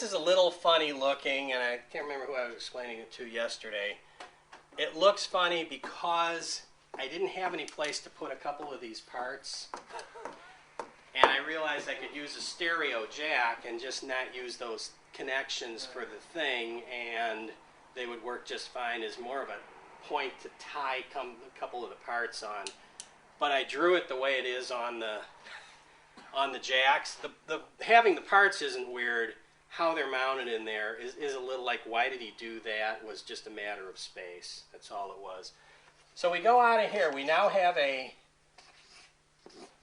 this is a little funny looking, and I can't remember who I was explaining it to yesterday. It looks funny because I didn't have any place to put a couple of these parts. And I realized I could use a stereo jack and just not use those connections for the thing, and they would work just fine as more of a point to tie a couple of the parts on. But I drew it the way it is on the jacks. Having the parts isn't weird. How they're mounted in there is a little like, why did he do that? Was just a matter of space. That's all it was. So we go out of here. We now have a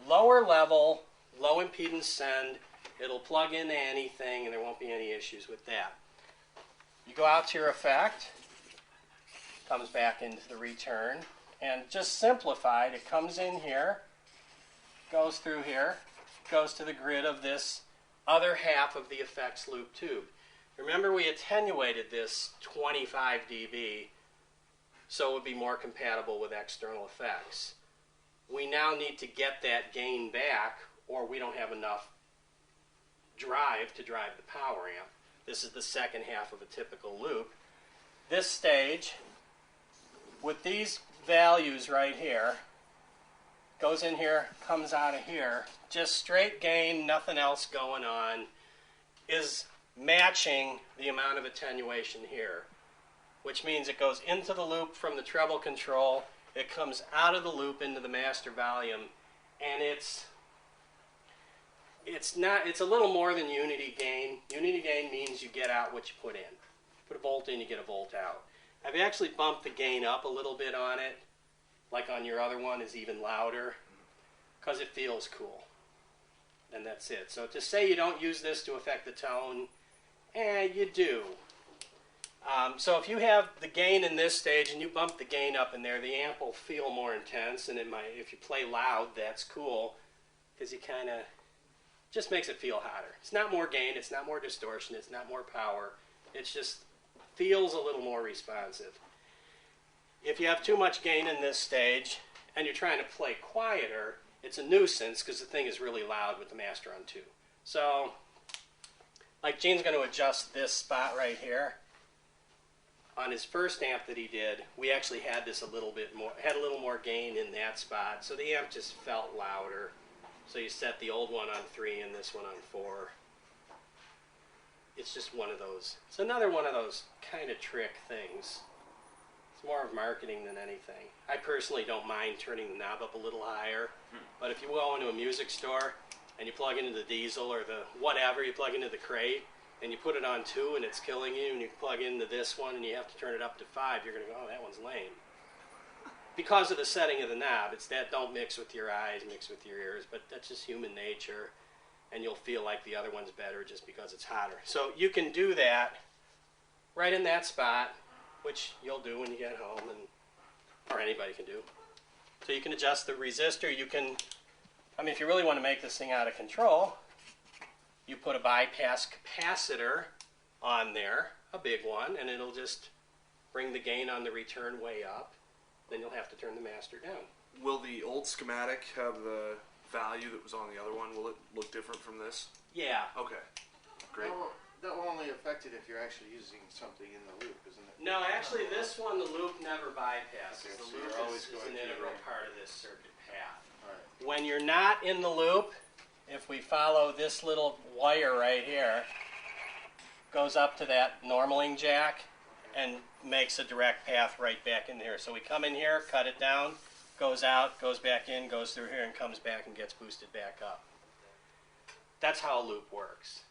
lower level, low impedance send. It'll plug into anything, and there won't be any issues with that. You go out to your effect, comes back into the return, and just simplified, it comes in here, goes through here, goes to the grid of this other half of the effects loop tube. Remember, we attenuated this 25 dB so it would be more compatible with external effects. We now need to get that gain back, or we don't have enough drive to drive the power amp. This is the second half of a typical loop. This stage, with these values right here, goes in here, comes out of here, just straight gain, nothing else going on, is matching the amount of attenuation here, which means it goes into the loop from the treble control, it comes out of the loop into the master volume, and it's a little more than unity gain. Unity gain means you get out what you put in. Put a volt in, you get a volt out. I've actually bumped the gain up a little bit on it, like on your other one is even louder, because it feels cool. And that's it. So to say you don't use this to affect the tone, you do. So if you have the gain in this stage and you bump the gain up in there, the amp will feel more intense, and it might, if you play loud, that's cool, because you kind of just makes it feel hotter. It's not more gain, it's not more distortion, it's not more power. It just feels a little more responsive. If you have too much gain in this stage and you're trying to play quieter, it's a nuisance because the thing is really loud with the master on 2. So, like Gene's going to adjust this spot right here. On his first amp that he did, we actually had this a little bit more, had a little more gain in that spot, so the amp just felt louder. So you set the old one on 3 and this one on 4. It's just one of those. It's another one of those kind of trick things. It's more of marketing than anything. I personally don't mind turning the knob up a little higher, but if you go into a music store and you plug into the diesel or the whatever, you plug into the crate, and you put it on 2 and it's killing you, and you plug into this one and you have to turn it up to 5, you're going to go, oh, that one's lame. Because of the setting of the knob, it's that don't mix with your eyes, mix with your ears, but that's just human nature, and you'll feel like the other one's better just because it's hotter. So you can do that right in that spot, which you'll do when you get home, or anybody can do. So you can adjust the resistor. You can, if you really want to make this thing out of control, you put a bypass capacitor on there, a big one, and it'll just bring the gain on the return way up. Then you'll have to turn the master down. Will the old schematic have the value that was on the other one? Will it look different from this? Yeah. Okay. Great. That will only affect it if you're actually using something in the loop, isn't it? No, actually this one, the loop never bypasses. Okay, the so loop you're always is going an to integral your part of this circuit path. All right. When you're not in the loop, if we follow this little wire right here, goes up to that normaling jack and makes a direct path right back in here. So we come in here, cut it down, goes out, goes back in, goes through here, and comes back and gets boosted back up. That's how a loop works.